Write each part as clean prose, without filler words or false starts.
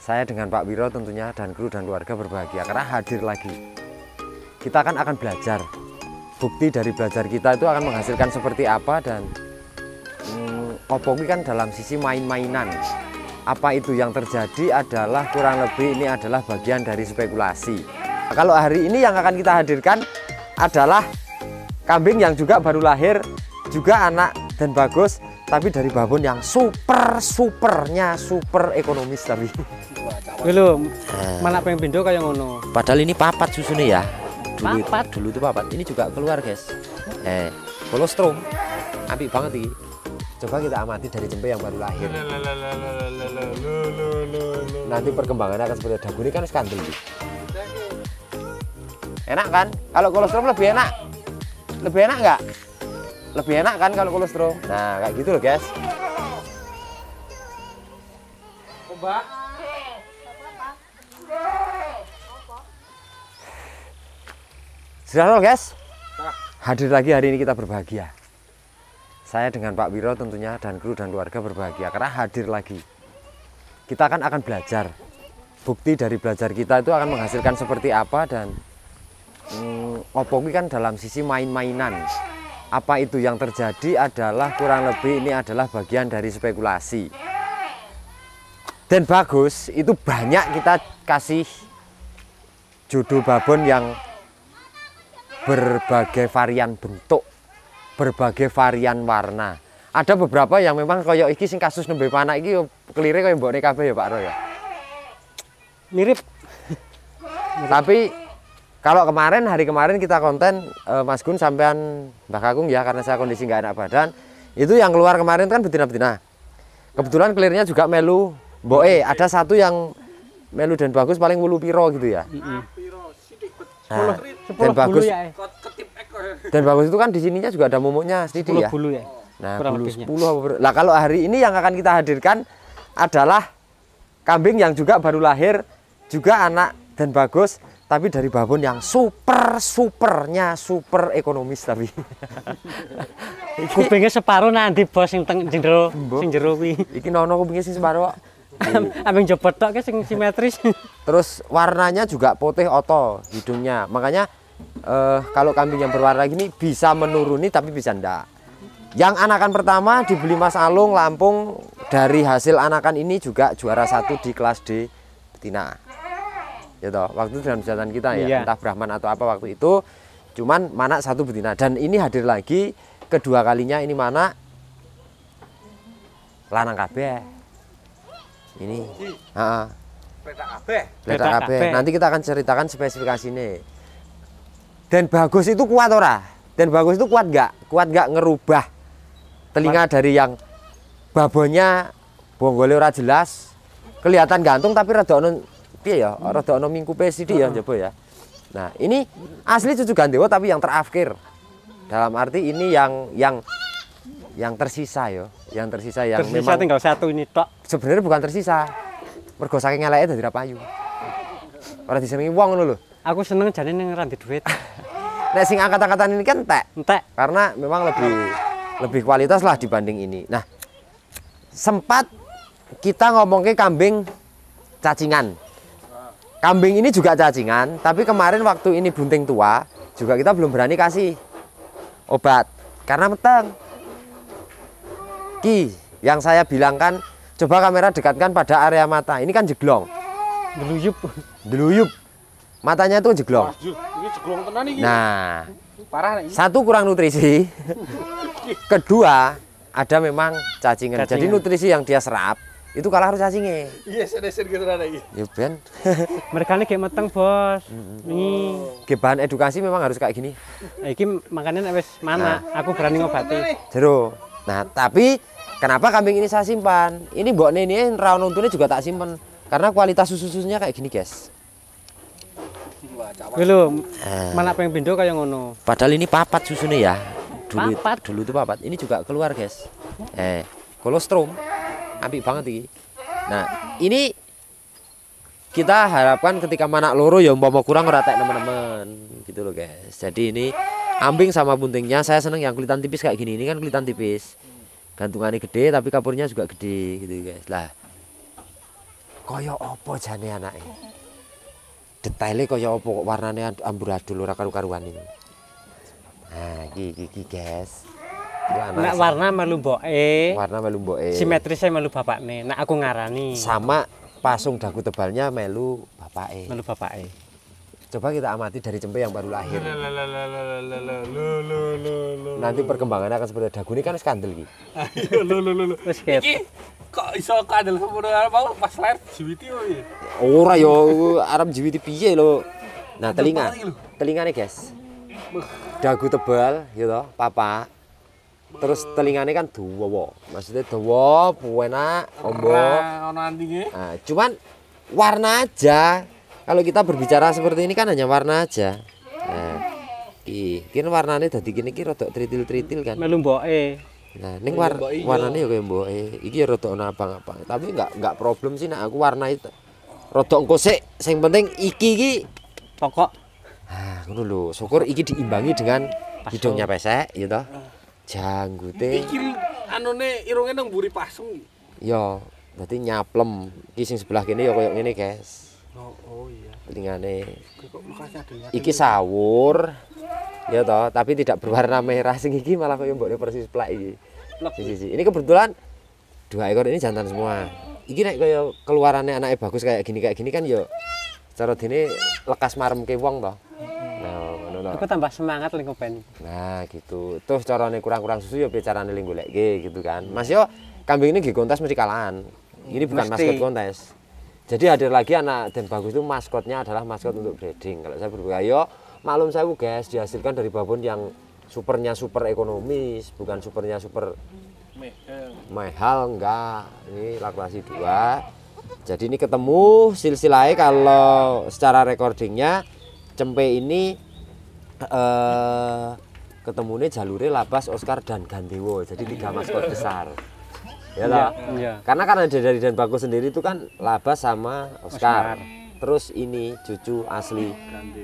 Saya dengan Pak Wiro tentunya dan kru dan keluarga berbahagia karena hadir lagi. Kita akan belajar. Bukti dari belajar kita itu akan menghasilkan seperti apa, dan Opoki kan dalam sisi main-mainan. Apa itu yang terjadi adalah kurang lebih ini adalah bagian dari spekulasi. Kalau hari ini yang akan kita hadirkan adalah kambing yang juga baru lahir, juga anak dan bagus, tapi dari babon yang super ekonomis tapi. Lho, mana pengen pindo kayak ngono. Padahal ini papat susunya ya. Papat. Dulu itu papat. Ini juga keluar, guys. Kolostrum. Apik banget ini. Coba kita amati dari cempe yang baru lahir. Nanti perkembangannya akan seperti dagu ini kan skandal. Enak kan? Kalau kolostrum lebih enak. Lebih enak nggak? Lebih enak kan kalau kolostrum. Nah, kayak gitu loh, guys. Coba. Sudah loh, guys. Hadir lagi hari ini, kita berbahagia. Saya dengan Pak Wiro tentunya dan kru dan keluarga berbahagia karena hadir lagi. Kita akan belajar. Bukti dari belajar kita itu akan menghasilkan seperti apa, dan Opoki kan dalam sisi main-mainan. Apa itu yang terjadi adalah kurang lebih ini adalah bagian dari spekulasi. Dan bagus, itu banyak kita kasih jodoh babon yang berbagai varian bentuk, berbagai varian warna. Ada beberapa yang memang koyo iki sing kasus nembe panak iki yo kelire koyo mbokne kabeh ya Pak Ro ya. Mirip. Tapi kalau hari kemarin kita konten Mas Gun sampean Mbah Kakung ya, karena saya kondisi nggak enak badan. Itu yang keluar kemarin kan betina-betina. Kebetulan kelirnya juga melu mboke, ada satu yang melu dan bagus paling wulu piro gitu ya. Nah, dan bagus itu kan di sininya juga ada momoknya sedikit ya. Bulu ya. Nah, bulu 10. Lah kalau hari ini yang akan kita hadirkan adalah kambing yang juga baru lahir, juga anak dan bagus, tapi dari babon yang super ekonomis tapi. Kupingnya separuh nanti bos sing jero kuwi. Iki nono kupingnya sing separuh. Ambing jebot tok sing simetris. Terus warnanya juga putih oto hidungnya. Makanya kalau kambing yang berwarna gini bisa menuruni tapi bisa enggak. Yang anakan pertama dibeli Mas Alung Lampung, dari hasil anakan ini juga juara 1 di kelas D betina. Ya toh, waktu dengan kesehatan kita ya, iya. Entah Brahman atau apa waktu itu, cuman mana 1 betina. Dan ini hadir lagi kedua kalinya, ini mana lanang kabeh. Ini, Pletak kabeh. Nanti kita akan ceritakan spesifikasinya. Dan bagus itu kuat ora? Dan bagus itu kuat nggak? Kuat nggak ngerubah telinga dari yang babonnya bonggole ora jelas, kelihatan gantung tapi rada ono piye ya? Rada ono mingkupe sithik ya njaba ya. Nah, ini asli cucu gandewa tapi yang terafkir. Dalam arti ini yang tersisa ya, yang tersisa memang tinggal satu ini tok. Sebenarnya bukan tersisa. Mergo saking eleke dadi ra payu. Ora disenengi wong ngono lho. Aku seneng jane ning randi duit. Nek sing angkat-angkatan ini kan entek. Karena memang lebih kualitas lah dibanding ini. Nah, sempat kita ngomongin kambing cacingan. Kambing ini juga cacingan, tapi kemarin waktu ini bunting tua juga kita belum berani kasih obat karena meteng. Yang saya bilangkan, coba kamera dekatkan pada area mata. Ini kan jeglong. Deluyup. Matanya itu jeglong. Nah, satu kurang nutrisi. Kedua, ada memang cacingan. Jadi nutrisi yang dia serap itu kalah harus cacingnya. Iya, sedeser gitu ada iki. Ya ben. Mereka ini kayak meteng, Bos. Ini bahan edukasi memang harus kayak gini. Iki makanya wis mana aku berani ngobati. Jero. Nah, tapi kenapa kambing ini saya simpan? Ini mbokne ini rawon untune juga tak simpen karena kualitas susunya kayak gini, guys. Lho, mana pengen pindo kayak ngono. Padahal ini papat susunya ya. Dulu itu papat. Ini juga keluar, guys. Kolostrum. Apik banget ini. Nah, ini kita harapkan ketika manak loro ya umpama kurang ora tek teman-teman gitu loh, guys. Jadi ini ambing sama buntingnya saya seneng yang kulitan tipis kayak gini. Ini kan kulitan tipis. Gantungannya gede tapi kapurnya juga gede gitu, guys. Lah. Kaya apa jane anake? Detaile kaya apa kok warnane amburadul ora karu-karuan iki. Nah, iki guys. Nek warna melu mboke. Warna melu mboke. Simetrisnya melu bapakne. Nek aku ngarani. Sama pasung dagu tebalnya melu bapake. Melu bapake. Coba kita amati dari cempe yang baru lahir. Nanti perkembangannya akan seperti dagu ini kan skandal iki. Wis ket. Iki kok iso kandel semono mau pas lahir jiwiti piye? Ora yo arep jiwiti piye lho. Nah, telingane guys. Dagu tebal ya toh, papa. Terus telingane kan dawa. Maksudnya dawa, enak, ombo. Ono antinge. Nah, cuman warna aja. Kalau kita berbicara seperti ini kan hanya warna aja. Nah, iki warnane dadi kene iki rada tritil-tritil kan. Melu mboke. Nah, ning warnane ya kaya mboke. Iki ya rada ana abang-abang. Tapi enggak problem sih nek aku warna itu. Rada engko sik, sing penting iki Pokok ah, ngono lho. Syukur iki diimbangi dengan hidungnya pesek, ya toh. Janggute. Iki anune irunge nang mburi pasung. Ya, dadi nyaplem. Iki sing sebelah kene ya koyo ngene, guys. Oh iya. Telingane. Kok lokasi adanya. Iki sawur. Ya toh, tapi tidak berwarna merah. Sing iki malah koyo mbokne persis plak iki. Sisi. Ini kebetulan 2 ekor ini jantan semua. Iki nek koyo keluarannya anake bagus kayak gini kan ya cara dene lekas maremke wong toh. Nah, ngono lho. aku tambah semangat ling kopen. Nah, gitu. Terus carane kurang-kurang susu ya carane ling golekke gitu kan. Mas yo kambing ini nggih kontes mesti kalahan. Ini bukan maskot kontes. Jadi hadir lagi anak dan bagus itu maskotnya adalah maskot untuk breeding. Kalau saya berbuaya, maklum saya guys, dihasilkan dari babon yang supernya super ekonomis, bukan supernya super mahal enggak. Ini laktasi 2. Jadi ini ketemu silsilahnya kalau secara recordingnya cempe ini ketemunya jalurnya Labas, Oscar dan Gandewo. Jadi 3 maskot besar. Ya toh? Iya. Karena kan ada dari Dan Bagus sendiri itu kan Labas sama Oscar. Terus ini cucu asli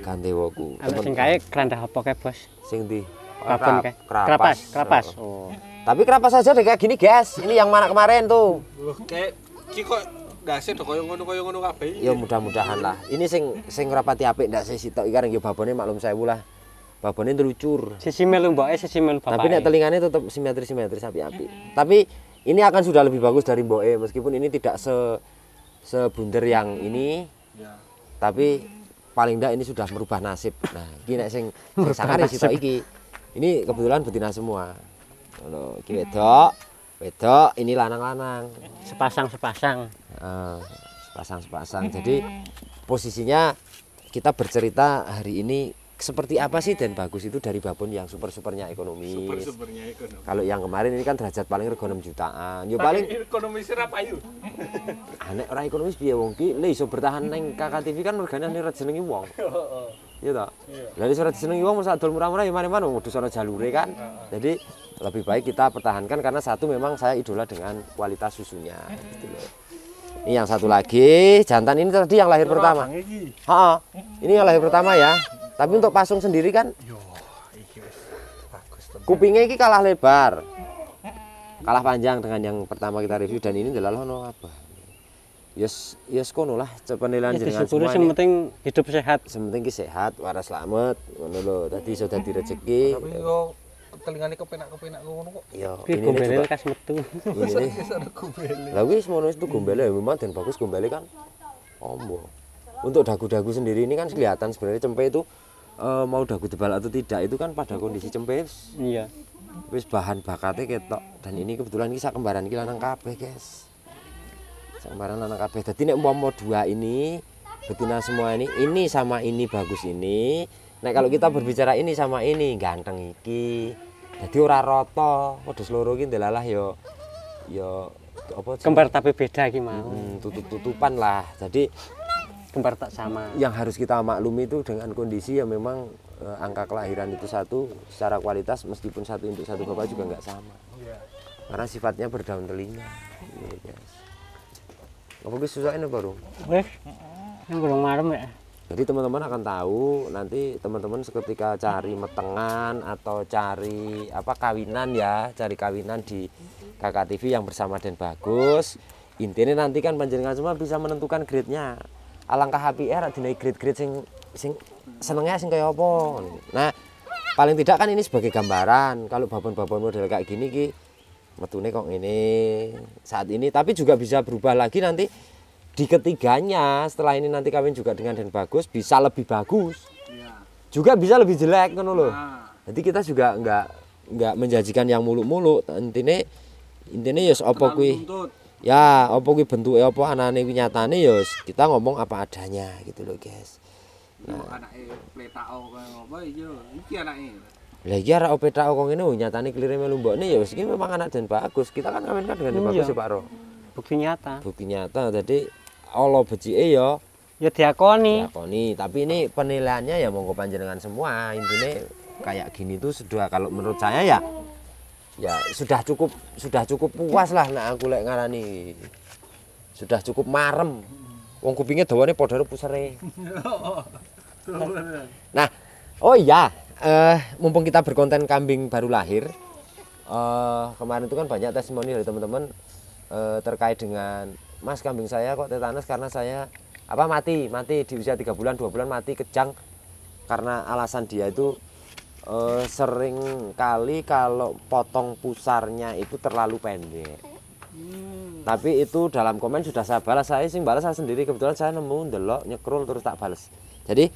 Gandewoku. Ana sing kae kerandah apa kae, Bos? Sing di Babon kae. Krapas. Oh. Tapi krapas saja deh kayak gini, guys. Ini yang mana kemarin tuh. Loh, kayak iki kok ndase do koyo ngono kabeh. Ya mudah-mudahan lah. Ini sing rapati apik ndak sih sitok iki kan ya babone maklum 1000 lah. Babone telucur. Sisi melu mboke, sisi melu bapake. Tapi nek telingane tetap simetris api-api. Tapi ini akan sudah lebih bagus dari mboke meskipun ini tidak sebunder yang ini. Ya. Tapi paling enggak ini sudah merubah nasib. Nah, iki nek sing sangar sitok iki. Ini kebetulan betina semua. Ngono, iki wedok, ini lanang-lanang. Sepasang. Sepasang. Jadi posisinya kita bercerita hari ini seperti apa sih Dan Bagus itu dari babon yang super-supernya ekonomis. Super-supernya ekonomi. Kalau yang kemarin ini kan derajat paling rego 6 jutaan. Ya paling ekonomis ra payu. nek ora ekonomis piye wong ki le iso bertahan ning KKTV kan regane ora disenengi wong. Iya toh? Lah iso ora disenengi wong masa dol murah-murah ya mari-mari modus ana jalure kan. Jadi lebih baik kita pertahankan karena satu memang saya idola dengan kualitas susunya gitu loh. Ini yang satu lagi, jantan ini tadi yang lahir pertama. Ini yang lahir pertama ya. Tapi untuk pasung sendiri kan kupingnya ini kalah lebar. Kalah panjang dengan yang pertama kita review dan ini adalah ono apa? Yes kono lah penilaian jenengan semua. Yang penting hidup sehat. Sementing ki sehat, waras slamet, ngono lho. Dadi iso dadi rezeki. Tapi kok telingane kepenak-kepenak ngono kok. Ya, Ini gombele kas metu. Ini. Lah wis mono itu gombele ya memang Dan Bagus gombele kan. Ombo. Untuk dagu-dagu sendiri ini kan kelihatan sebenarnya cempe itu mau dagu tebal atau tidak itu kan pada kondisi cempe. Iya. Wis bahan bakatnya ketok dan ini kebetulan iki sak kembaran iki lanang kabeh, guys. Sak kembaran lanang kabeh. Dadi nek umpama 2 ini betina semua ini sama ini bagus ini. Nek kalau kita berbicara ini sama ini ganteng iki. Dadi ora rata, padha loro iki ndelalah ya apa Kembar tapi beda iki mau. tutup-tutupan lah. Jadi Kembar tak sama. yang harus kita maklumi itu dengan kondisi yang memang angka kelahiran itu satu secara kualitas meskipun satu induk satu bapak juga nggak sama karena sifatnya berdaun telinga. Apa guys susah ini baru Wes. Yang kurang marem ya. jadi teman-teman akan tahu nanti teman-teman seketika cari metengan atau cari apa kawinan ya cari kawinan di KKTV yang bersama Dan Bagus Intinya nanti kan panjenengan semua bisa menentukan grade-nya. Alangkah HPR dinai grade-grade sing senengnya sing kayak apa. Nah, paling tidak kan ini sebagai gambaran. Kalau babon-babon model kayak gini ki metune kok ini saat ini, tapi juga bisa berubah lagi nanti di ketiganya. Setelah ini nanti kawin juga dengan Dan Bagus bisa lebih bagus. Juga bisa lebih jelek kan loh. Jadi kita juga nggak menjanjikan yang muluk-muluk. Intinya ya apa kuwi. Ya, apa kuwi bentuke apa anane kuwi nyatane ya kita ngomong apa adanya gitu loh, guys. Nah, anake pletao kaya apa iki anake. Lah iki arek pletao kok ngene nyatane klire melu mbokne ya wis iki memang anak Dan Bagus. Kita kan kawin kan dengan Dan Bagus ya Pak Ro. Bukti nyata. Bukti nyata. Jadi Allah becike ya Diakoni. diakoni, tapi ini penilaiannya ya monggo panjenengan semua. Intinya kayak gini tuh sudah, kalau menurut saya ya sudah cukup puas lah. Nah aku lek ngarani sudah cukup marem. Wong kupinge dawane padha karo pusere. Nah, oh iya, mumpung kita berkonten kambing baru lahir, kemarin itu kan banyak testimoni dari teman-teman terkait dengan Mas, kambing saya kok tetanus karena saya mati di usia 3 bulan 2 bulan mati kejang, karena alasan dia itu sering kali kalau potong pusarnya itu terlalu pendek. Tapi itu dalam komen sudah saya balas, saya sendiri, kebetulan saya nemu ndelok nyekrol terus tak balas. Jadi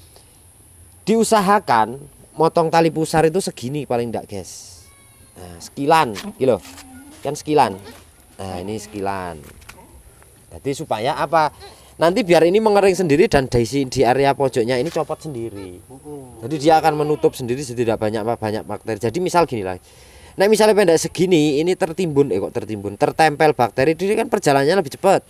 diusahakan motong tali pusar itu segini paling enggak, guys. Nah, sekilan gitu kan, sekilan. Nah ini sekilan. Jadi supaya apa, nanti biar ini mengering sendiri dan di area pojoknya ini copot sendiri. Jadi dia akan menutup sendiri, tidak banyak bakteri. Jadi misal gini lah, nah misalnya pendek segini ini tertempel bakteri, ini kan perjalanannya lebih cepat.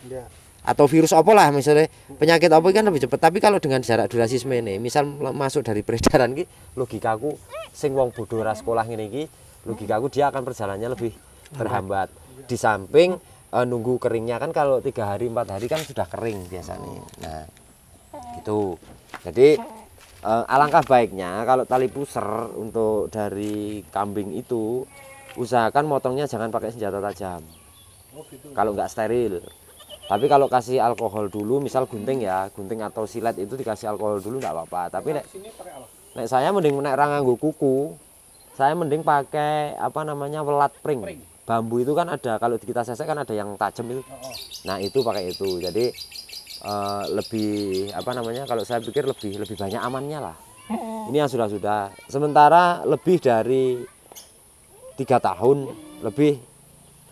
Atau virus apa lah misalnya, penyakit apa kan lebih cepat. Tapi kalau dengan jarak durasi semene, misal masuk dari peredaran ki, logikaku sing wong bodoh ra sekolah ngene iki, logikaku dia akan perjalanannya lebih terhambat. Di samping nunggu keringnya kan, kalau 3 hari 4 hari kan sudah kering biasanya. Nah gitu. Jadi alangkah baiknya kalau tali pusar untuk dari kambing itu usahakan motongnya jangan pakai senjata tajam. Kalau nggak steril. Tapi kalau kasih alkohol dulu, misal gunting ya, gunting atau silet itu dikasih alkohol dulu nggak apa-apa. Tapi nek saya mending nek ra nganggo kuku, saya mending pakai welat pring. Bambu itu kan ada, kalau kita sesek kan ada yang tajam itu. Nah itu pakai itu. Jadi lebih kalau saya pikir lebih banyak amannya lah. Ini yang sudah. Sementara lebih dari 3 tahun lebih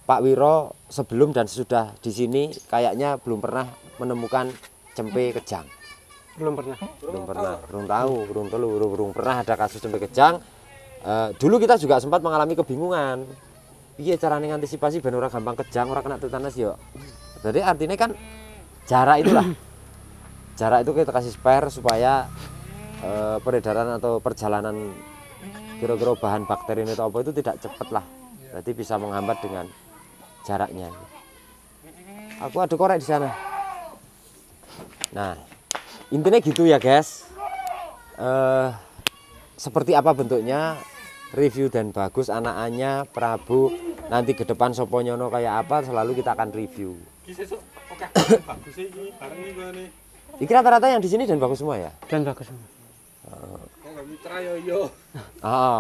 Pak Wiro sebelum dan sesudah di sini kayaknya belum pernah menemukan cempe kejang. Belum pernah ada kasus cempe kejang. Dulu kita juga sempat mengalami kebingungan. Iya caranya ngantisipasi ben ora gampang kejang, ora kena tetanus ya. Jadi artinya kan jarak itulah. Jarak itu kita kasih spare supaya peredaran atau perjalanan kira-kira bahan bakteri atau apa itu tidak cepat lah. Berarti bisa menghambat dengan jaraknya. Aku ada korek di sana. Nah, intinya gitu ya, guys. Seperti apa bentuknya, review Dan Bagus anakannya Prabu, nanti ke depan Soponyono kayak apa selalu kita akan review. Iki rata-rata yang di sini Dan Bagus semua ya? Dan Bagus semua.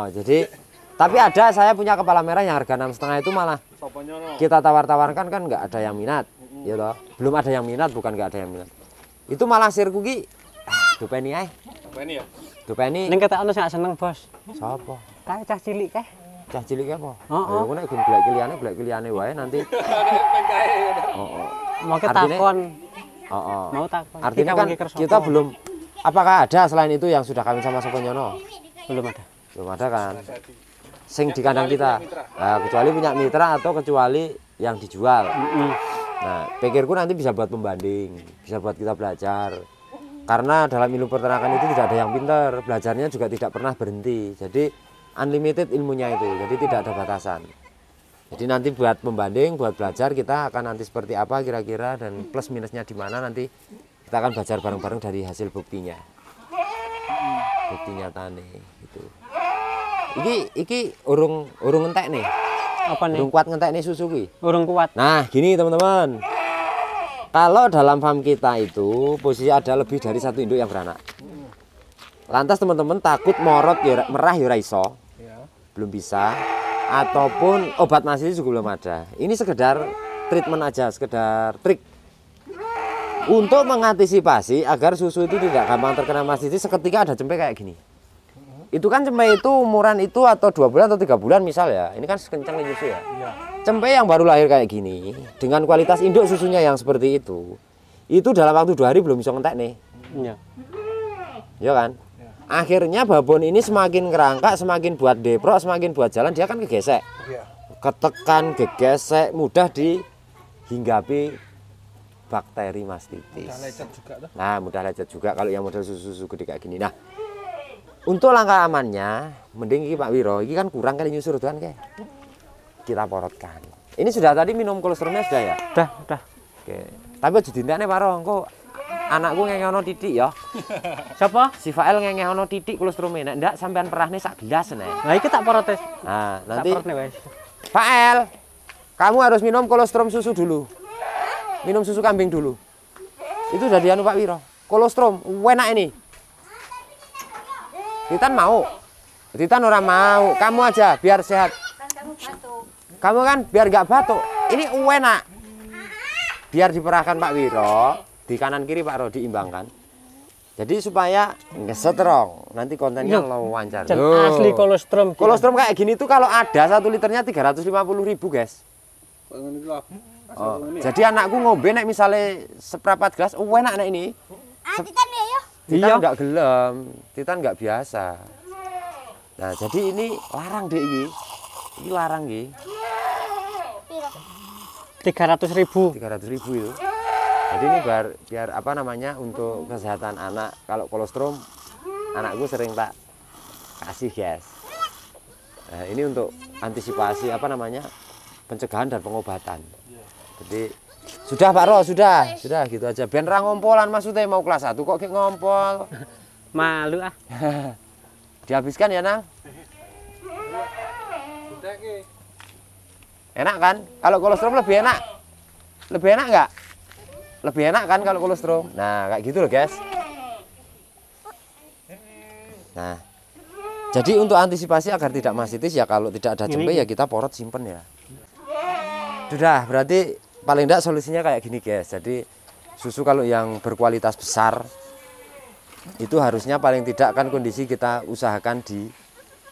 Jadi tapi ada, saya punya kepala merah yang harga 6,5 itu malah kita tawar-tawarkan kan nggak ada yang minat, ya toh. Belum ada yang minat, bukan nggak ada yang minat. Itu malah sirku ki dupeni ae. Dupeni ya? Dupeni. Ning ketok ono sing seneng, Bos. Sapa? Kae cah cilik kae. Cah cilik apa? Heeh. Ya nek golek kiliane wae nanti. Mau takon. Mau takon. Artinya kan kita belum, apakah ada selain itu yang sudah kawin sama Soponyono? Belum ada kan? Sing di kandang kita. Nah, kecuali punya mitra atau kecuali yang dijual. Nah, pikirku nanti bisa buat pembanding, bisa buat kita belajar. Karena dalam ilmu peternakan itu tidak ada yang pintar, belajarnya juga tidak pernah berhenti. Jadi unlimited ilmunya itu, jadi tidak ada batasan. Jadi nanti buat pembanding, buat belajar kita akan nanti seperti apa kira-kira dan plus minusnya di mana, nanti kita akan belajar bareng-bareng dari hasil buktinya. Bukti nyata nih gitu. Iki urung entek nih. Apa nih? Urung kuat ngentek nih susu ki. Urung kuat. Nah, gini teman-teman. Kalau dalam farm kita itu posisi ada lebih dari satu induk yang beranak. Lantas teman-teman takut morot ya, merah ya ora iso. Belum bisa. Ataupun obat mastis juga belum ada. Ini sekedar treatment aja, sekedar trik. Untuk mengantisipasi agar susu itu tidak gampang terkena mastitis seketika ada cempe kayak gini. Itu kan cempe itu umuran itu atau 2 bulan atau 3 bulan misal ya. Ini kan kencang nih susu ya. Cempe yang baru lahir kayak gini dengan kualitas induk susunya yang seperti itu dalam waktu 2 hari belum bisa ngentek nih. Iya. Ya kan? Akhirnya babon ini semakin kerangka, semakin buat deprok, semakin buat jalan dia kan kegesek. Ketekan, gegesek, mudah dihinggapi bakteri mastitis. Mudah lecet juga tuh. Nah, mudah lecet juga kalau yang model susu-susu gede kayak gini. Nah, untuk langkah amannya, mending iki Pak Wiro, ini kan kurang kali nyusur tuh kan kayak. Kita porotkan. Ini sudah tadi minum kolesterolnya sudah ya? Udah. Oke. Tapi aja dintane Pak Ro, engko anakku ngengehono titik ya. Siapa? Si Fael ngengehono titik kolesterolnya. Nek ndak sampean perahne sak gelas nek. Nah, iki tak protes. Nah, Tak nanti protes wes. Fael, kamu harus minum kolostrum susu dulu. Minum susu kambing dulu. Itu udah dianu Pak Wiro. Kolostrum, enak ini. Titan mau. Titan orang mau. Kamu aja biar sehat. Kamu kan biar gak batuk. Ini enak. Biar diperahkan Pak Wiro. Di kanan kiri Pak Ro diimbangkan. Jadi supaya ngesetrong. Nanti kontennya lancar. Asli kolostrum. Kolostrum kayak gini tuh kalau ada 1 liternya 350.000 guys. Oh, jadi anakku ngombe nek misalnya seperempat gelas, enak nek ini. Titan ya yo. Titan enggak gelem, Titan enggak biasa. Nah, jadi ini larang deh ini. Ini larang nggih. 300.000. 300.000 itu. Jadi ini biar apa namanya untuk kesehatan anak. Kalau kolostrum anakku sering tak kasih guys. Nah, ini untuk antisipasi apa namanya? Pencegahan dan pengobatan. Jadi sudah Pak Ro, sudah gitu aja. Ben ra ngompolan maksudnya mau kelas 1 kok kayak ngompol. Malu ah. Dihabiskan ya, Nang? Enak kan? Kalau kolostrum lebih enak. Lebih enak nggak? Lebih enak kan kalau kolostrum. Nah, kayak gitu loh, guys. Nah, jadi untuk antisipasi agar tidak mastitis ya kalau tidak ada cempe ya kita porot simpen ya. Sudah, berarti paling tidak solusinya kayak gini guys. Jadi susu kalau yang berkualitas besar itu harusnya paling tidak kan kondisi kita usahakan di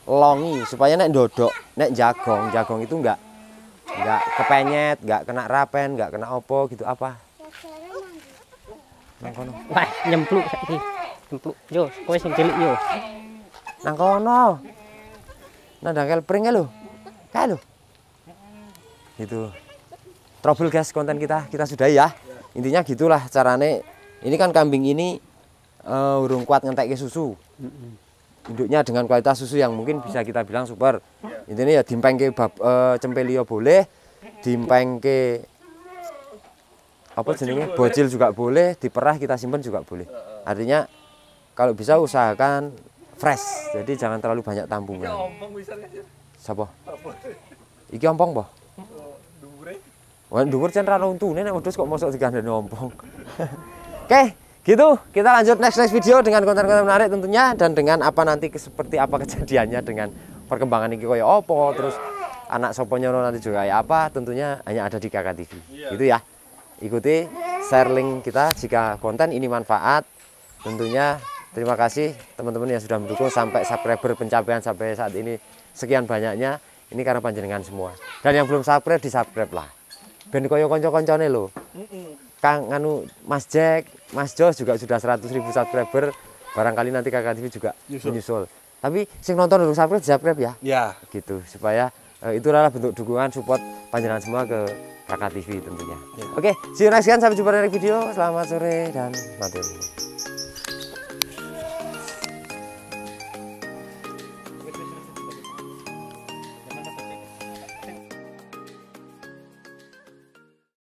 longi supaya nek dodok, nek jagong itu enggak kepenyet, enggak kena rapen, enggak kena opo gitu apa. Nang kono. Wah, nyempluk saiki. Nyempluk. Yo, kowe sing cilik yo. Nang kono. Nang dangkel pring lho. Kae lho. Gitu. Trouble guys konten kita sudahi ya. Intinya gitulah carane. Ini kan kambing ini urung kuat ngentekke susu. Induknya dengan kualitas susu yang mungkin bisa kita bilang super. Intinya ya dimpengke cempe liya boleh, dimpengke apa jenenge bocil juga boleh, diperah kita simpen juga boleh. Artinya kalau bisa usahakan fresh. Jadi jangan terlalu banyak tambungan. Sapa? Iki ompong, Boh. Wah, dhuwur jan ra runtune nek wedhus kok mosok digandani ompong. Oke, gitu. Kita lanjut next video dengan konten-konten menarik tentunya dan dengan apa nanti seperti apa kejadiannya dengan perkembangan iki koyo apa, terus anak sopo nyono nanti juga kayak apa, tentunya hanya ada di Kakak TV. Gitu ya. Ikuti share link kita jika konten ini manfaat. Tentunya terima kasih teman-teman yang sudah mendukung sampai subscriber pencapaian sampai saat ini sekian banyaknya. Ini karena panjenengan semua. Dan yang belum subscribe di-subscribe lah. Ben koyo kanca-kancane lho. Kang anu Mas Jack, Mas Jos juga sudah 100.000 subscriber. Barangkali nanti Kakak TV juga menyusul. Tapi sing nonton dulu subscribe ya. Ya. Gitu supaya itu adalah bentuk dukungan support panjenengan semua ke Kakak TV tentunya. Oke, see you next time, sampai jumpa di video. Selamat sore dan matur.